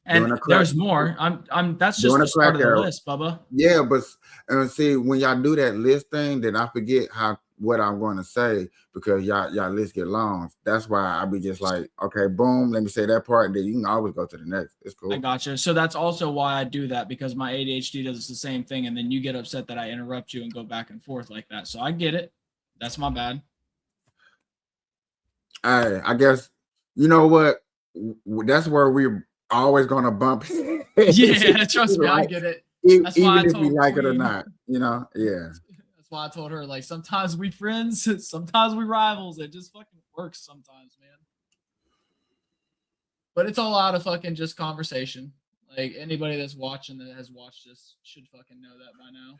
And there's more. I'm. That's just the start of the list, Bubba. Yeah, but see, when y'all do that list thing, then I forget what I'm going to say because y'all list get long. That's why I be just like, okay, boom, let me say that part, and then you can always go to the next. It's cool. I gotcha. So that's also why I do that, because my ADHD does the same thing, and then you get upset that I interrupt you and go back and forth like that. So I get it. That's my bad. I guess you know what. That's where we're always gonna bump. Yeah, trust me, I get it. That's even if we like it or not, you know. Yeah. That's why I told her, like, sometimes we friends, sometimes we rivals. It just fucking works sometimes, man. But it's all out of fucking just conversation. Like anybody that's watching that has watched this should fucking know that by now.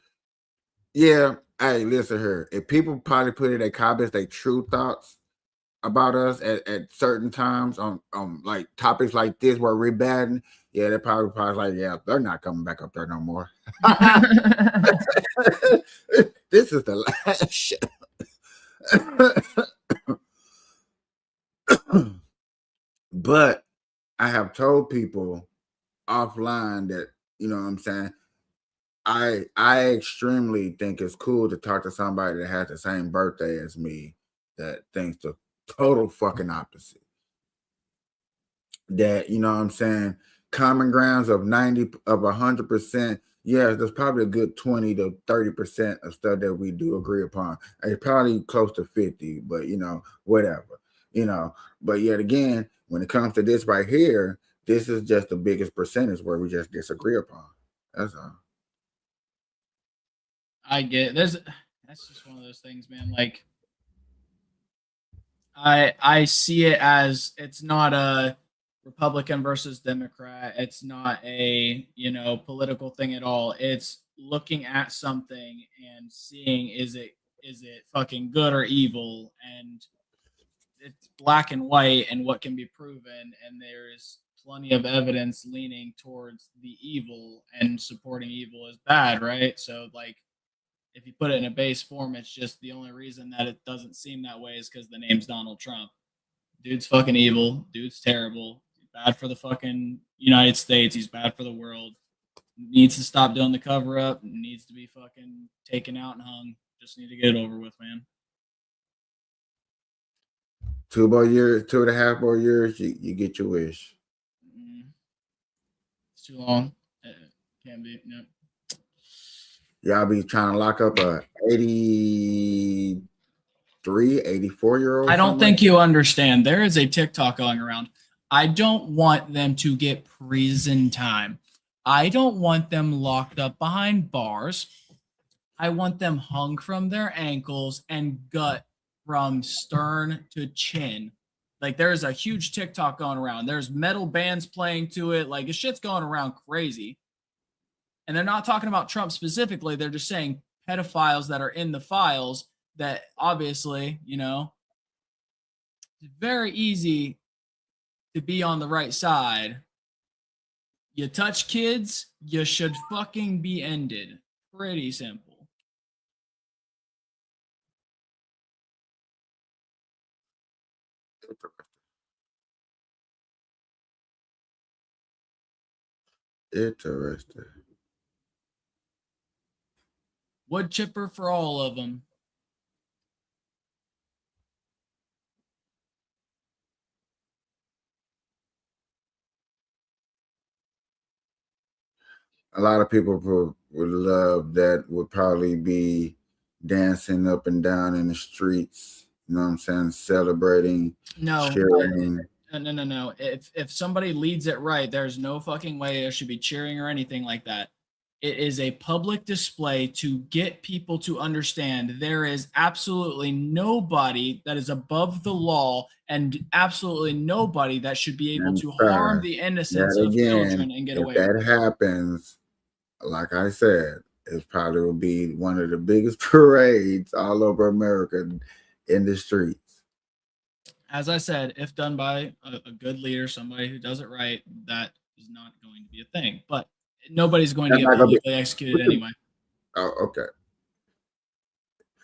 Yeah. Hey, listen here. If people probably put in their comments their true thoughts about us at certain times on like topics like this where we're batting, yeah, they're probably like, yeah, they're not coming back up there no more. This is the last show. But I have told people offline that, you know what I'm saying, I extremely think it's cool to talk to somebody that has the same birthday as me that thinks the total fucking opposite. That, you know what I'm saying, common grounds of 90 of 100%. Yeah, there's probably a good 20 to 30% of stuff that we do agree upon. It's probably close to 50, but you know, whatever. You know, but yet again, when it comes to this right here, this is just the biggest percentage where we just disagree upon. That's all. I get that's just one of those things, man. Like I see it as it's not a Republican versus Democrat. It's not a, political thing at all. It's looking at something and seeing is it fucking good or evil, and it's black and white and what can be proven, and there's plenty of evidence leaning towards the evil and supporting evil is bad, right? So like if you put it in a base form, it's just the only reason that it doesn't seem that way is because the name's Donald Trump. Dude's fucking evil. Dude's terrible. He's bad for the fucking United States. He's bad for the world. Needs to stop doing the cover up. Needs to be fucking taken out and hung. Just need to get it over with, man. 2 more years, 2.5 more years, you get your wish. It's too long. Can't be. No. Y'all be trying to lock up a 83, 84-year-old. I don't think you understand. There is a TikTok going around. I don't want them to get prison time. I don't want them locked up behind bars. I want them hung from their ankles and gut from stern to chin. Like there's a huge TikTok going around. There's metal bands playing to it. Like this shit's going around crazy. And they're not talking about Trump specifically. They're just saying pedophiles that are in the files that obviously, it's very easy to be on the right side. You touch kids, you should fucking be ended. Pretty simple. Interesting. Wood chipper for all of them. A lot of people would love that, would probably be dancing up and down in the streets. You know what I'm saying? Celebrating, cheering. No. If somebody leads it right, there's no fucking way there should be cheering or anything like that. It is a public display to get people to understand there is absolutely nobody that is above the law and absolutely nobody that should be able to harm the innocence of children and get away with it. If that happens, like I said, it probably will be one of the biggest parades all over America in the streets. As I said, if done by a good leader, somebody who does it right, that is not going to be a thing. But nobody's going to get publicly executed anyway. Oh, okay.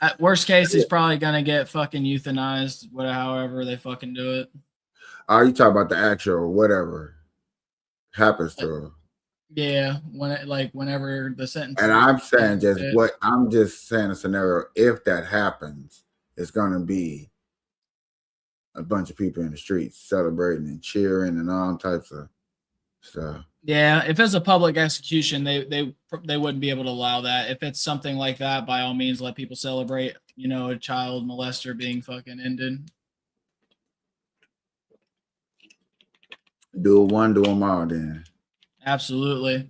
At worst case, he's probably going to get fucking euthanized, however they fucking do it. Oh, you talk about the actual whatever happens to him. Yeah, whenever the sentence. And I'm saying I'm just saying a scenario. If that happens, it's going to be a bunch of people in the streets celebrating and cheering and all types of stuff. Yeah, if it's a public execution, they wouldn't be able to allow that. If it's something like that, by all means, let people celebrate. A child molester being fucking ended. Do one, do them all, then. Absolutely.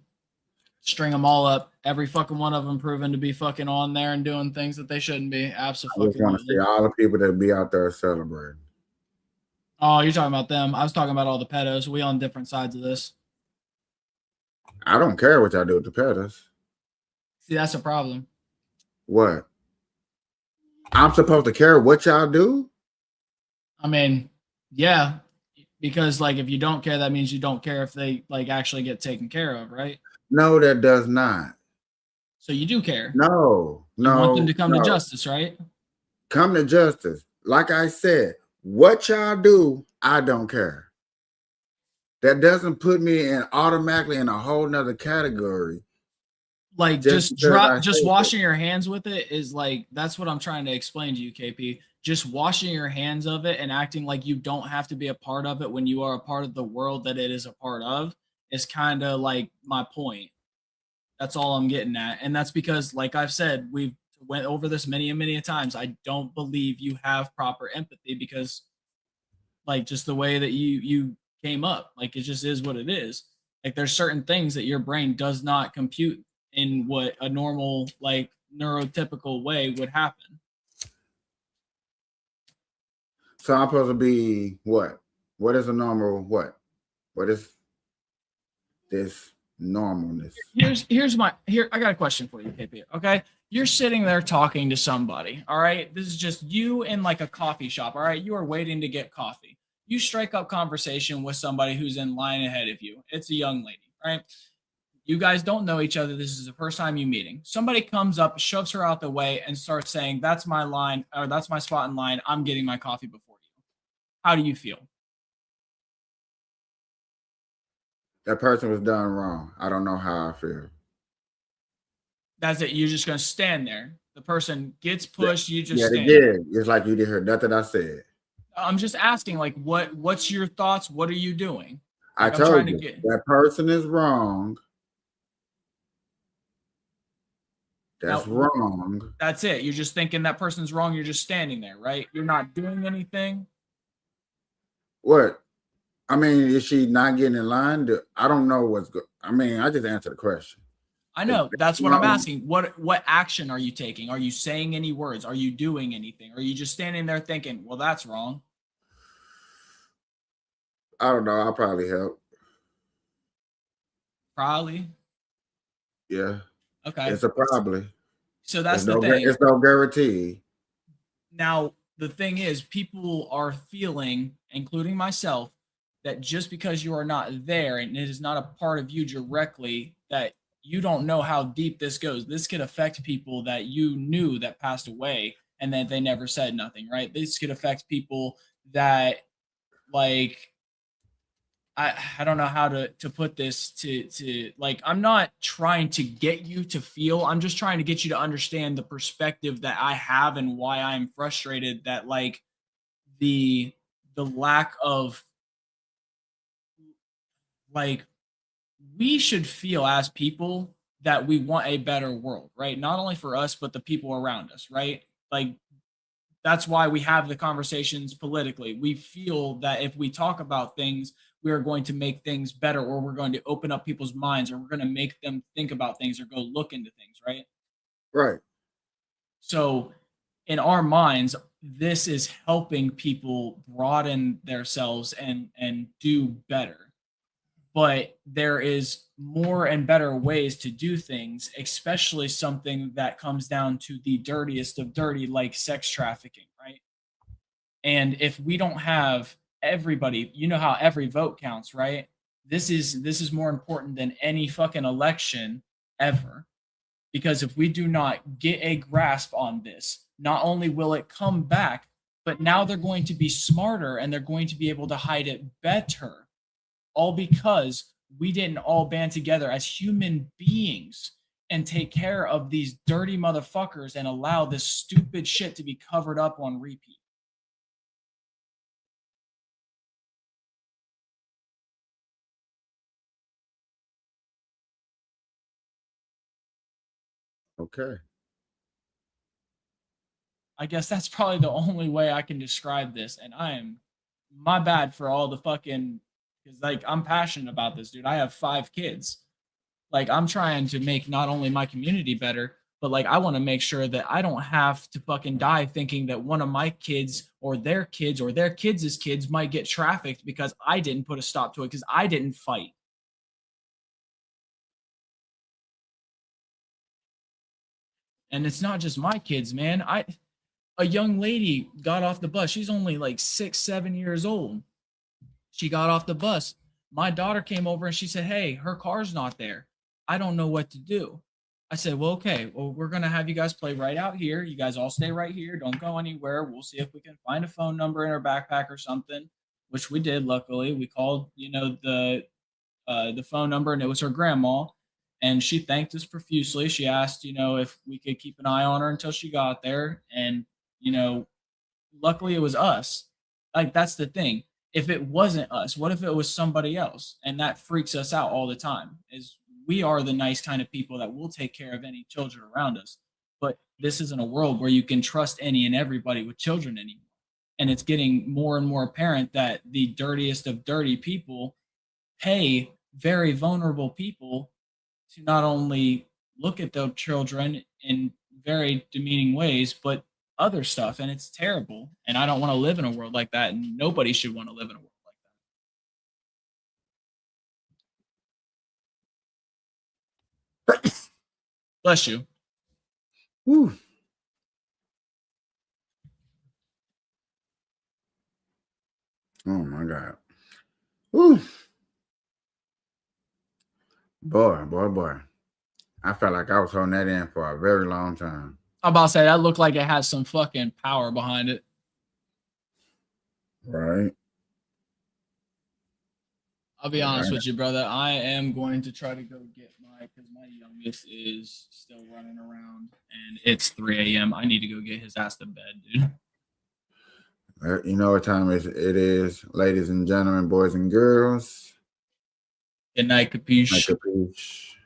String them all up. Every fucking one of them proven to be fucking on there and doing things that they shouldn't be. Absolutely. I just want to see all the people that be out there celebrating. Oh, you're talking about them. I was talking about all the pedos. We on different sides of this. I don't care what y'all do with the pedos. See, that's a problem. What? I'm supposed to care what y'all do? I mean, yeah, because like if you don't care, that means you don't care if they like actually get taken care of, right? No, that does not. So you do care. No, You want them no, to come to no. justice, right? Come to justice. Like I said, what y'all do, I don't care. That doesn't put me in automatically in a whole nother category. Like Just just because I drop, just say washing your hands with it is like that's what I'm trying to explain to you, KP. Just washing your hands of it and acting like you don't have to be a part of it when you are a part of the world that it is a part of is kind of like my point. That's all I'm getting at. And that's because, like I've said, we've went over this many and many times. I don't believe you have proper empathy because like just the way that you came up, like it just is what it is. Like there's certain things that your brain does not compute in what a normal like neurotypical way would happen. so. I'm supposed to be what? What is a normal what? What is this normalness? Here's my here I got a question for you, KP. Okay. You're sitting there talking to somebody. All right. This is just you in like a coffee shop. All right. You are waiting to get coffee. You strike up conversation with somebody who's in line ahead of you. It's a young lady, right? You guys don't know each other. This is the first time you meeting. Somebody comes up, shoves her out the way, and starts saying, "That's my line, or that's my spot in line. I'm getting my coffee before you." How do you feel? That person was done wrong. I don't know how I feel. That's it. You're just gonna stand there. The person gets pushed. You just Yeah, they stand there. did. It's like you didn't hear nothing I said. I'm just asking, like, what's your thoughts? What are you doing? I Like, I'm trying told to you get. that person is wrong. That's Now, wrong. that's it. You're just thinking that person's wrong. You're just standing there, right? You're not doing anything. What? I mean, is she not getting in line? I don't know what's good. I mean, I just answered the question. I know. That's what I'm Wrong. asking. What action are you taking? Are you saying any words? Are you doing anything? Are you just standing there thinking, well, that's wrong? I don't know. I'll probably help. Probably. Yeah, Okay. it's a probably. So that's It's the no. thing. It's no guarantee. Now, the thing is, people are feeling, including myself, that just because you are not there and it is not a part of you directly, that you don't know how deep this goes. This could affect people that you knew that passed away and that they never said nothing, right? This could affect people that like I don't know how to put this to like I'm not trying to get you to feel. I'm just trying to get you to understand the perspective that I have and why I'm frustrated that like the lack of like we should feel as people that we want a better world, right? Not only for us but the people around us, right? Like that's why we have the conversations politically. We feel that if we talk about things, we are going to make things better, or we're going to open up people's minds, or we're going to make them think about things or go look into things, right? Right. So, in our minds, this is helping people broaden themselves and do better. But there is more and better ways to do things, especially something that comes down to the dirtiest of dirty, like sex trafficking, right? And if we don't have everybody, you know how every vote counts, right? This is more important than any fucking election ever. Because if we do not get a grasp on this, not only will it come back, but now they're going to be smarter and they're going to be able to hide it better. All because we didn't all band together as human beings and take care of these dirty motherfuckers and allow this stupid shit to be covered up on repeat. Okay. I guess that's probably the only way I can describe this. And I am my bad for all the fucking because like I'm passionate about this, dude. I have 5 kids. Like I'm trying to make not only my community better, but like I want to make sure that I don't have to fucking die thinking that one of my kids or their kids' kids might get trafficked because I didn't put a stop to it because I didn't fight. And it's not just my kids, man. A young lady got off the bus. She's only like 6, 7 years old. She got off the bus. My daughter came over and she said, "Hey, her car's not there. I don't know what to do." I said, "Well, okay. Well, we're going to have you guys play right out here. You guys all stay right here. Don't go anywhere. We'll see if we can find a phone number in her backpack or something," which we did. Luckily, we called, the phone number, and it was her grandma. And she thanked us profusely. She asked, if we could keep an eye on her until she got there. And, luckily it was us. Like, that's the thing. If it wasn't us, what if it was somebody else? And that freaks us out all the time, is we are the nice kind of people that will take care of any children around us. But this isn't a world where you can trust any and everybody with children anymore. And it's getting more and more apparent that the dirtiest of dirty people pay very vulnerable people to not only look at their children in very demeaning ways, but other stuff. And it's terrible. And I don't want to live in a world like that. And nobody should want to live in a world like that. Bless you. Whew. Oh my God. Whew. Boy. I felt like I was holding that in for a very long time. I'm about to say that looked like it has some fucking power behind it. Right. I'll be honest with you, brother. I am going to try to go get because my youngest is still running around and it's 3 a.m. I need to go get his ass to bed, dude. You know what time it is, ladies and gentlemen, boys and girls. Good night, Capeash. Night, Capeash.